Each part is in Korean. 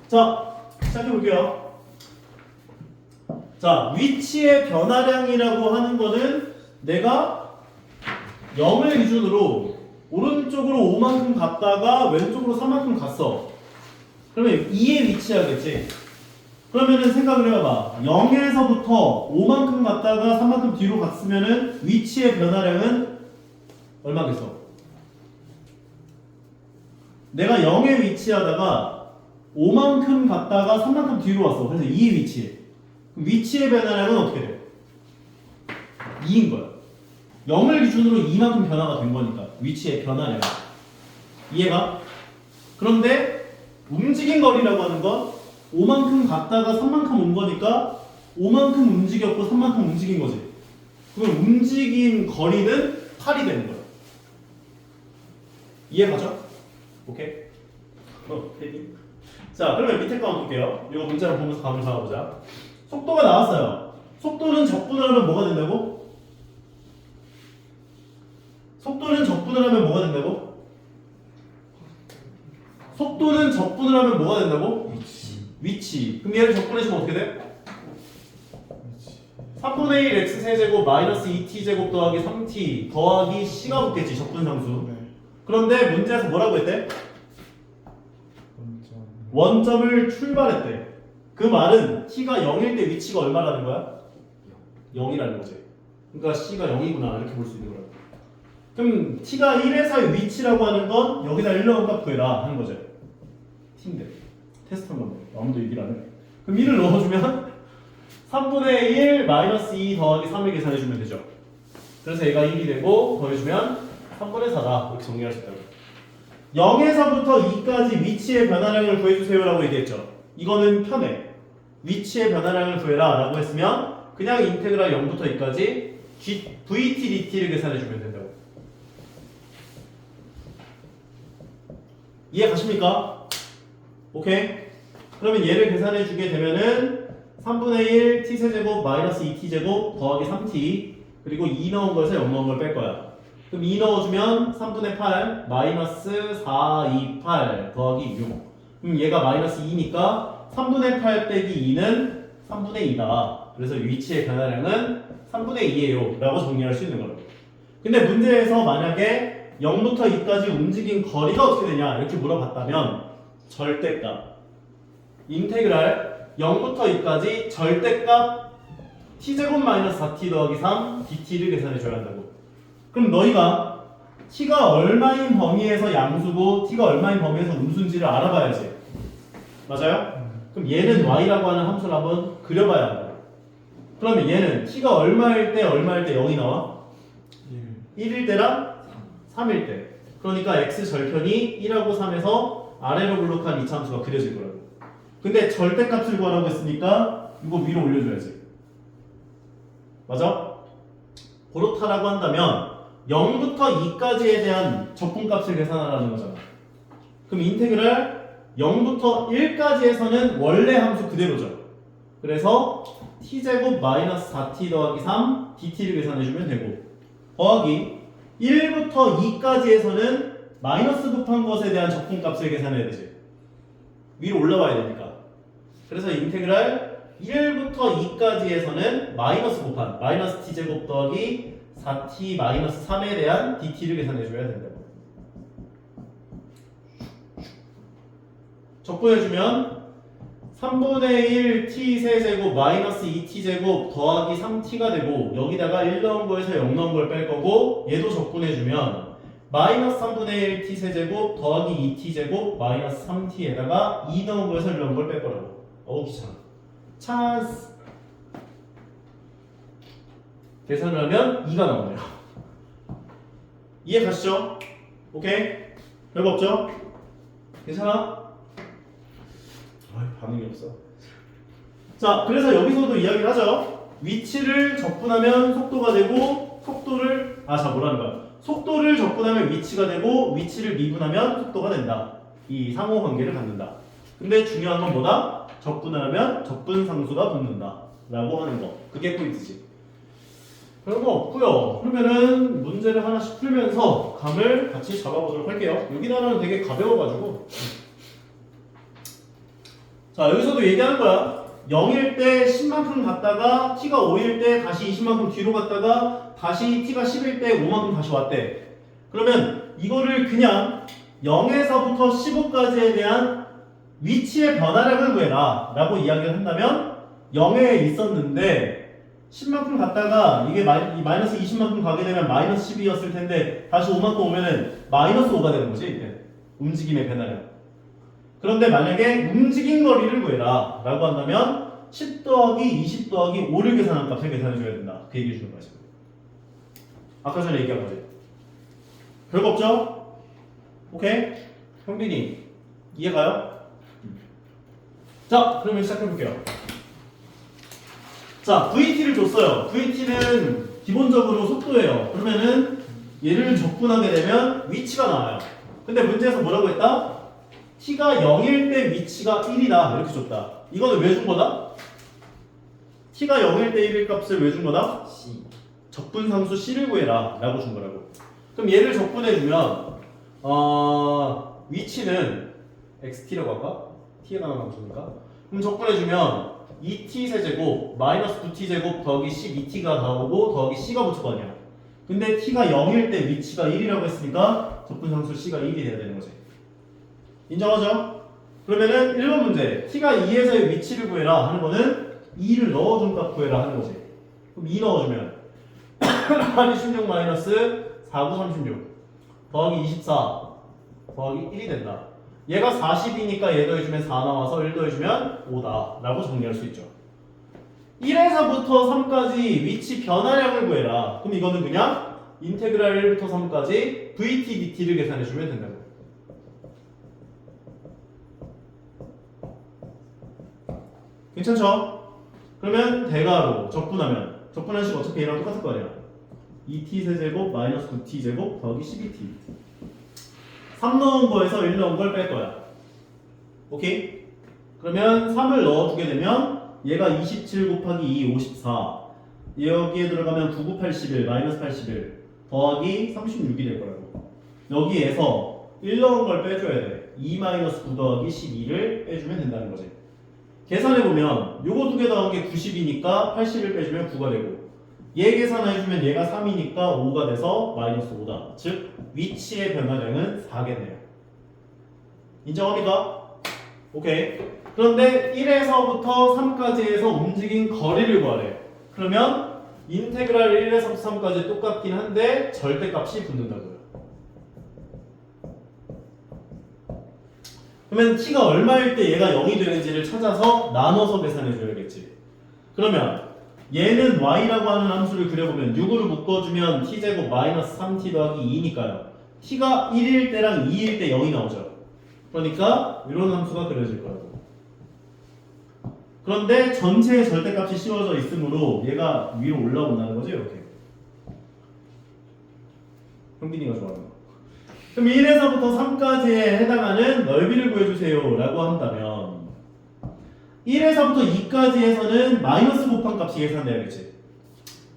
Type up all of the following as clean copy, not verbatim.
자, 시작해 볼게요. 자, 위치의 변화량이라고 하는 거는 내가 0을 기준으로 오른쪽으로 5만큼 갔다가 왼쪽으로 3만큼 갔어. 그러면 2에 위치하겠지. 그러면은 생각을 해봐봐. 0에서부터 5만큼 갔다가 3만큼 뒤로 갔으면은 위치의 변화량은 얼마겠어? 내가 0에 위치하다가 5만큼 갔다가 3만큼 뒤로 왔어. 그래서 2에 위치해. 그럼 위치의 변화량은 어떻게 돼? 2인 거야. 0을 기준으로 2만큼 변화가 된 거니까 위치의 변화량. 이해가? 그런데 움직인 거리라고 하는 건 5만큼 갔다가 3만큼 온 거니까 5만큼 움직였고 3만큼 움직인 거지. 그럼 움직인 거리는 8이 되는 거야. 이해가죠? 오케이? 헤딩. 자, 그러면 밑에 거 한번 볼게요. 이거 문자를 보면서 감을 잡아보자. 속도가 나왔어요. 속도는 적분을 하면 뭐가 된다고? 속도는 적분을 하면 뭐가 된다고? 속도는 적분을 하면 뭐가 된다고? 위치. 그럼 얘를 적분해주면 어떻게 돼? 3분의 1 x 세제곱 마이너스 2t제곱 더하기 3t 더하기 c가 붙겠지, 적분상수. 그런데 문제에서 뭐라고 했대? 원점을 출발했대. 그 말은 t가 0일 때 위치가 얼마라는 거야? 0이라는 거지. 그러니까 c가 0이구나 이렇게 볼 수 있는 거야. 그럼 t가 1에서의 위치라고 하는 건 여기다 1 값 구해라 하는 거죠. t인데 테스트한 건데 아무도 얘기를 안 해. 그럼 1을 넣어주면 3분의 1 마이너스 2 더하기 3을 계산해주면 되죠. 그래서 얘가 1이 되고 더해주면 3분의 4다 이렇게 정리할 수 있다고. 0에서부터 2까지 위치의 변화량을 구해주세요라고 얘기했죠. 이거는 편해. 위치의 변화량을 구해라 라고 했으면 그냥 인테그랄 0부터 2까지 VT DT를 계산해주면 된다고. 이해 가십니까? 오케이. 그러면 얘를 계산해주게 되면은 3분의 1 t세제곱 마이너스 2t제곱 더하기 3t 그리고 2 넣은 거에서 0 넣은 걸 뺄 거야. 그럼 2 넣어주면 3분의 8 마이너스 4, 2, 8 더하기 6. 그럼 얘가 마이너스 2니까 3분의 8 빼기 2는 3분의 2다. 그래서 위치의 변화량은 3분의 2예요 라고 정리할 수 있는 거라고. 근데 문제에서 만약에 0부터 2까지 움직인 거리가 어떻게 되냐 이렇게 물어봤다면 절대값 인테그랄 0부터 2까지 절대값 t제곱 마이너스 4t 더하기 3 dt를 계산해 줘야 한다고. 그럼 너희가 t가 얼마인 범위에서 양수고 t가 얼마인 범위에서 음수인지를 알아봐야지. 맞아요? 그럼 얘는 y라고 하는 함수를 한번 그려봐야 한다. 그러면 얘는 t가 얼마일 때 0이 나와? 1일 때랑 3일 때. 그러니까 x 절편이 1하고 3에서 아래로 블록한 이차함수가 그려질 거라고. 근데 절대값을 구하라고 했으니까 이거 위로 올려줘야지. 맞아? 그렇다라고 한다면 0부터 2까지에 대한 적분값을 계산하라는 거잖아. 그럼 인테그랄 0부터 1까지에서는 원래 함수 그대로죠. 그래서 t제곱 마이너스 4t 더하기 3 dt를 계산해주면 되고 더하기 1부터 2까지에서는 마이너스 곱한 것에 대한 적분값을 계산해야 되지. 위로 올라와야 되니까. 그래서 인테그랄 1부터 2까지에서는 마이너스 곱한 마이너스 t제곱 더하기 4t 마이너스 3에 대한 dt를 계산해줘야 된다고. 적분해주면 3분의 1 t 세제곱 마이너스 2t제곱 더하기 3t가 되고 여기다가 1 넣은 거에서 0 넣은 걸 뺄 거고 얘도 적분해주면 마이너스 3분의 1 t 세제곱 더하기 2t제곱 마이너스 3t에다가 2 넣은 거에서 1 넣은 걸 뺄 거라고. 어우 귀찮아. 찬스. 계산을 하면 2가 나오네요. 이해 가시죠? 오케이? 별거 없죠? 괜찮아? 반응이 없어. 자, 그래서 여기서도 이야기를 하죠. 위치를 적분하면 속도가 되고 속도를 뭐라는 거야? 속도를 적분하면 위치가 되고 위치를 미분하면 속도가 된다. 이 상호 관계를 갖는다. 근데 중요한 건 뭐다? 적분을 하면 적분상수가 붙는다 라고 하는 거. 그게 포인트지. 별거 없고요. 그러면은 문제를 하나씩 풀면서 감을 같이 잡아보도록 할게요. 여기 단어는 되게 가벼워가지고 자, 여기서도 얘기하는 거야. 0일 때 10만큼 갔다가 t가 5일 때 다시 20만큼 뒤로 갔다가 다시 t가 10일 때 5만큼 다시 왔대. 그러면 이거를 그냥 0에서부터 15까지에 대한 위치의 변화량을 구해라 라고 이야기를 한다면 0에 있었는데 10만큼 갔다가 이게 마이너스 20만큼 가게 되면 마이너스 12였을 텐데 다시 5만큼 오면은 마이너스 5가 되는 거지. 이때. 움직임의 변화량. 그런데 만약에 움직인 거리를 구해라 라고 한다면 10 더하기 20 더하기 5를 계산한 값을 계산해줘야 된다. 그 얘기해 주는 거지. 아까 전에 얘기한 거지. 별거 없죠? 오케이? 형빈이 이해가요? 자, 그러면 시작해볼게요. 자, VT를 줬어요. VT는 기본적으로 속도예요. 그러면은 얘를 적분하게 되면 위치가 나와요. 근데 문제에서 뭐라고 했다? t가 0일 때 위치가 1이다 이렇게 줬다. 이거는 왜 준 거다? t가 0일 때 1일 값을 왜 준 거다? C. 적분상수 c를 구해라 라고 준 거라고. 그럼 얘를 적분해주면 위치는 xt라고 할까? t에 나가는 함수니까. 그럼 적분해주면 2t 세제곱 마이너스 9t 제곱 더하기 12t가 나오고 더하기 c가 붙을 거 아니야. 근데 t가 0일 때 위치가 1이라고 했으니까 적분상수 c가 1이 돼야 되는 거지. 인정하죠? 그러면은 1번 문제 t가 2에서의 위치를 구해라 하는 거는 2를 넣어준 값 구해라 하는 거지. 그럼 2 넣어주면 16 마이너스 4, 9, 36 더하기 24 더하기 1이 된다. 얘가 40이니까 얘 더해주면 4 나와서 1 더해주면 5다 라고 정리할 수 있죠. 1에서부터 3까지 위치 변화량을 구해라. 그럼 이거는 그냥 인테그랄 1부터 3까지 vt dt를 계산해주면 된다고. 괜찮죠? 그러면 대괄호 적분하면 적분한 식 어차피 얘랑 똑같을 거 아니야. 2t 세제곱 마이너스 9t 제곱 더하기 12t 3 넣은 거에서 1 넣은 걸 뺄 거야. 오케이? 그러면 3을 넣어주게 되면 얘가 27 곱하기 2 54 여기에 들어가면 9, 9, 81 마이너스 81 더하기 36이 될 거라고. 여기에서 1 넣은 걸 빼줘야 돼. 2 마이너스 9 더하기 12를 빼주면 된다는 거지. 계산해보면 요거 두 개 더한 게 90이니까 80을 빼주면 9가 되고 얘 계산해주면 얘가 3이니까 5가 돼서 마이너스 5다. 즉 위치의 변화량은 4겠네요. 인정합니까? 오케이. 그런데 1에서부터 3까지 해서 움직인 거리를 구하래. 그러면 인테그랄 1에서 3까지 똑같긴 한데 절대값이 붙는다고요. 그러면 t가 얼마일 때 얘가 0이 되는지를 찾아서 나눠서 계산해 줘야겠지. 그러면 얘는 y라고 하는 함수를 그려보면 6으로 묶어주면 t제곱 마이너스 3t 더하기 2니까요. t가 1일 때랑 2일 때 0이 나오죠. 그러니까 이런 함수가 그려질 거라고. 그런데 전체의 절대값이 씌워져 있으므로 얘가 위로 올라온다는 거죠. 이렇게. 형빈이가 좋아하는 거. 그럼 1에서부터 3까지에 해당하는 넓이를 구해주세요 라고 한다면 1에서부터 2까지에서는 마이너스 곱한 값이 계산돼야겠지.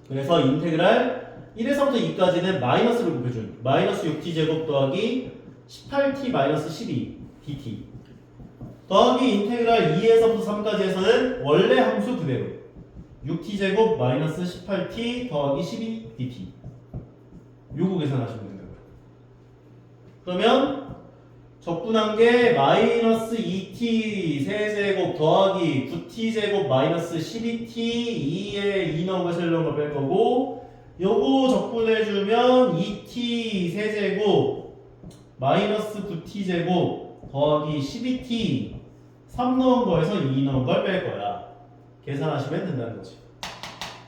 그래서 인테그랄 1에서부터 2까지는 마이너스를 곱해준 마이너스 6t 제곱 더하기 18t 마이너스 12 dt 더하기 인테그랄 2에서부터 3까지에서는 원래 함수 그대로 6t 제곱 마이너스 18t 더하기 12 dt 요거 계산하시면 된다고요. 그러면 적분한 게 마이너스 2t 세제곱 더하기 9t 제곱 마이너스 12t 2에 2 넣은 거 셀 넣은 거 뺄 거고 요거 적분해주면 2t 세제곱 마이너스 9t 제곱 더하기 12t 3 넣은 거에서 2 넣은 걸 뺄 거야. 계산하시면 된다는 거지.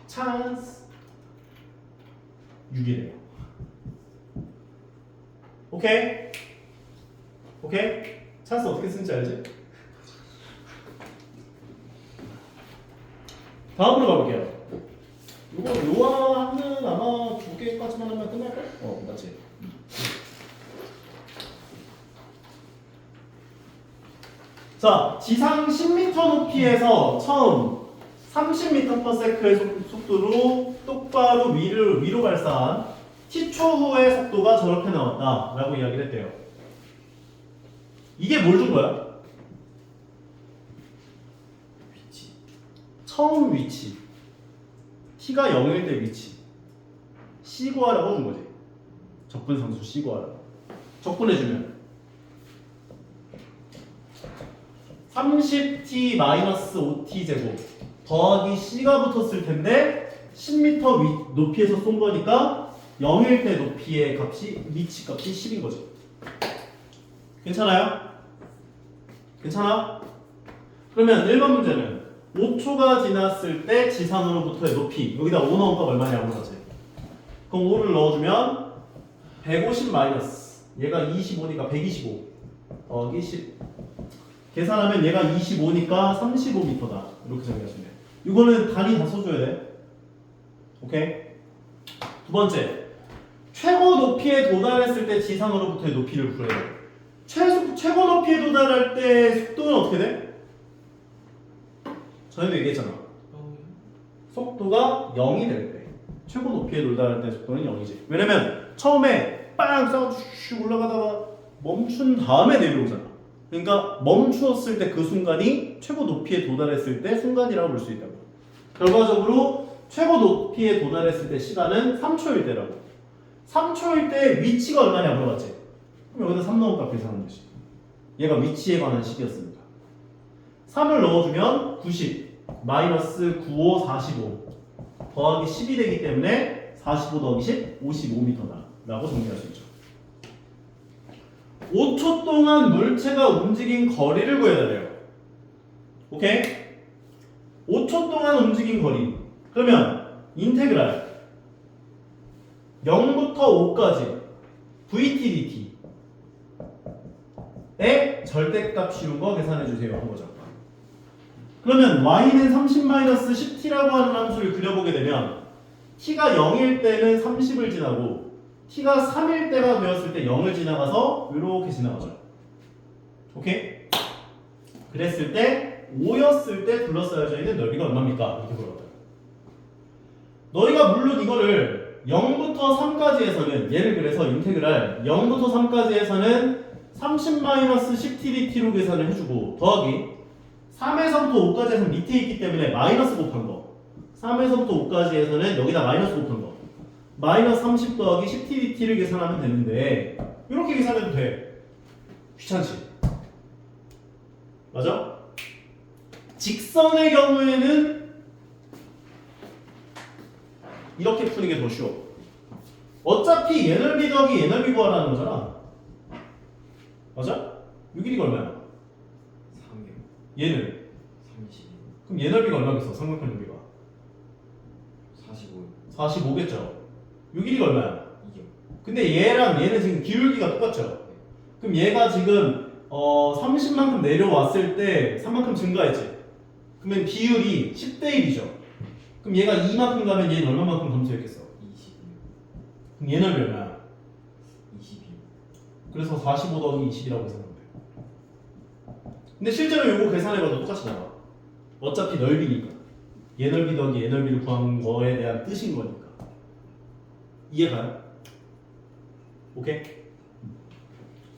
찬스 6이래요. 오케이? 오케이? 찬스 어떻게 쓰는지 알지? 다음으로 가볼게요. 요한은 아마 2개까지만 하면 끝날걸? 맞지? 자, 지상 10m 높이에서 처음 30m/s의 속도로 똑바로 위로 발사한 t초 후의 속도가 저렇게 나왔다 라고 이야기를 했대요. 이게 뭘 준 거야? 처음 위치 t가 0일 때 위치 c 구하라고 준 거지. 적분상수 c 구하라고. 적분해주면 30t-5t 제곱 더하기 c가 붙었을 텐데 10m 높이에서 쏜 거니까 0일 때 높이의 값이 위치 값이 10인 거죠. 괜찮아요? 괜찮아? 그러면 1번 문제는 5초가 지났을 때 지상으로부터의 높이 여기다 5 넣은 값 얼마냐고 물었지. 그럼 5를 넣어주면 150 마이너스 얘가 25니까 125 더하기 10 계산하면 얘가 25니까 35m다 이렇게 정리하시면 돼요. 이거는 단위 다 써줘야 돼. 오케이? 두 번째 최고 높이에 도달했을 때 지상으로부터의 높이를 구해요. 최고 높이에 도달할 때 속도는 어떻게 돼? 전에도 얘기했잖아. 속도가 0이 될 때 최고 높이에 도달할 때 속도는 0이지. 왜냐면 처음에 빵 싸우고 슉 올라가다가 멈춘 다음에 내려오잖아. 그러니까 멈추었을 때 그 순간이 최고 높이에 도달했을 때 순간이라고 볼 수 있다고. 결과적으로 최고 높이에 도달했을 때 시간은 3초일 때라고. 3초일 때 위치가 얼마냐 물어봤지. 그럼 여기다 3 넣은 값 계산하는 거지. 얘가 위치에 관한 식이었으니까 3을 넣어주면 90 마이너스 95 45 더하기 10이 되기 때문에 45 더하기 10 55m다 라고 정리할 수 있죠. 5초 동안 물체가 움직인 거리를 구해달래요. 오케이? 5초 동안 움직인 거리. 그러면 인테그랄 0부터 5까지 VT dt의 절대값 씌운 거 계산해주세요 한 거죠. 그러면 y는 30-10t라고 하는 함수를 그려보게 되면 t가 0일 때는 30을 지나고 t가 3일 때가 되었을 때 0을 지나가서 이렇게 지나가죠. 오케이? 그랬을 때 5였을 때 둘러싸여져 있는 넓이가 얼마입니까? 이렇게 물어봤다. 너희가 물론 이거를 0부터 3까지에서는 얘를 그래서 인테그랄 0부터 3까지에서는 30-10t/dt로 계산을 해주고 더하기 3에서부터 5까지에서는 밑에 있기 때문에 마이너스 곱한 거 3에서부터 5까지에서는 여기다 마이너스 곱한 거 마이너스 30 더하기 10t/dt를 계산하면 되는데 이렇게 계산해도 돼. 귀찮지? 맞아? 직선의 경우에는 이렇게 푸는 게 더 쉬워. 어차피 얘 넓이 더하기 얘 넓이 구하라는 거잖아. 맞아? 요 길이가 얼마야? 3요. 얘는? 30. 그럼 얘 넓이가 얼마겠어? 삼각형 넓이가 45. 45겠죠? 요 길이가 얼마야? 2요. 근데 얘랑 얘는 지금 기울기가 똑같죠? 그럼 얘가 지금 30만큼 내려왔을 때 3만큼 증가했지? 그러면 비율이 10대 1이죠? 그럼 얘가 2만큼 가면 얘는 얼마만큼 감소했겠어? 20이요. 그럼 얘 넓이 얼마야? 20이요. 그래서 45 더하기 20이라고 생각하면 돼요. 근데 실제로 요거 계산해봐도 똑같이 나와. 어차피 넓이니까. 얘 넓이 더하기 얘 넓이를 구한 거에 대한 뜻인 거니까. 이해가요? 오케이?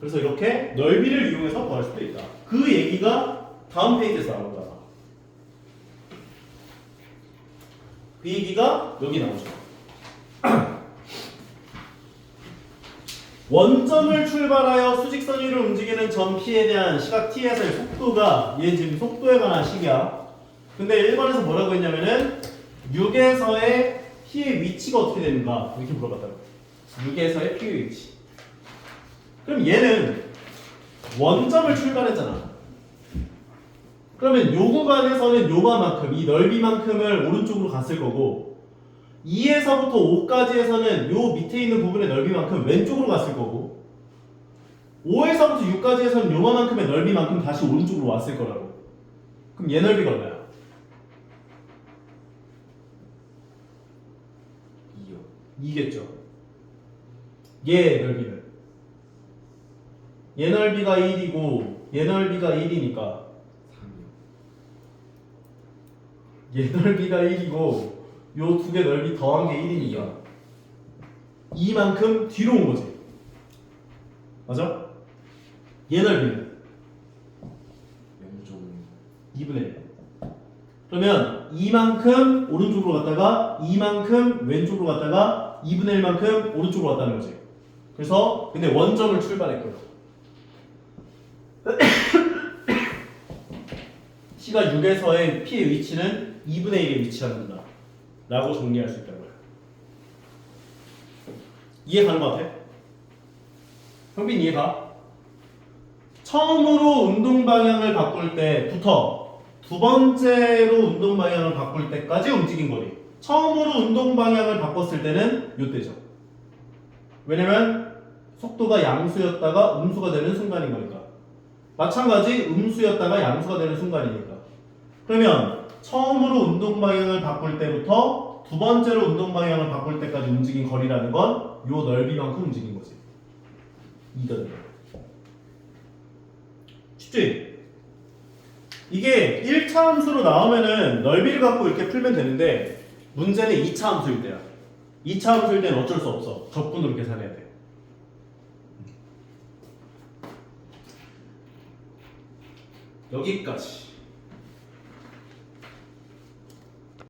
그래서 이렇게 넓이를 이용해서 구할 수도 있다. 그 얘기가 다음 페이지에서 나올 거야. 그 얘기가 여기 나오죠. 원점을 출발하여 수직선 위를 움직이는 점 P에 대한 시각 T에서의 속도가 얘 지금 속도에 관한 식이야. 근데 1번에서 뭐라고 했냐면은 6에서의 P의 위치가 어떻게 되는가 이렇게 물어봤다고. 6에서의 P의 위치. 그럼 얘는 원점을 출발했잖아. 그러면 요 구간에서는 요만큼 이 넓이만큼을 오른쪽으로 갔을 거고 2에서부터 5까지에서는 요 밑에 있는 부분의 넓이만큼 왼쪽으로 갔을 거고 5에서부터 6까지에서는 요만큼의 넓이만큼 다시 오른쪽으로 왔을 거라고. 그럼 얘 넓이가 얼마야? 2요. 2겠죠. 얘 넓이는 얘 넓이가 1이고 얘 넓이가 1이니까 3요. 얘 넓이가 1이고 요 두 개 넓이 더한 게 1이니까 2만큼 뒤로 온 거지. 맞아? 얘 넓이는 0.5. 2분의 1. 그러면 이만큼 오른쪽으로 갔다가 이만큼 왼쪽으로 갔다가 2분의 1만큼 오른쪽으로 갔다는 거지. 그래서 근데 원점을 출발했고요. C가 6에서의 P의 위치는 2분의 1에 위치한다 라고 정리할 수 있다는 거야. 이해 가는 거 같아? 형빈 이해가? 처음으로 운동 방향을 바꿀 때부터 두 번째로 운동 방향을 바꿀 때까지 움직인 거리. 처음으로 운동 방향을 바꿨을 때는 요때죠. 왜냐면 속도가 양수였다가 음수가 되는 순간인 거니까. 마찬가지 음수였다가 양수가 되는 순간이니까. 그러면 처음으로 운동 방향을 바꿀 때부터 두 번째로 운동 방향을 바꿀 때까지 움직인 거리라는 건 요 넓이만큼 움직인 거지. 이거든. 쉽지? 이게 1차 함수로 나오면은 넓이를 갖고 이렇게 풀면 되는데 문제는 2차 함수일 때야. 2차 함수일 때는 어쩔 수 없어. 적분으로 계산해야 돼. 여기까지.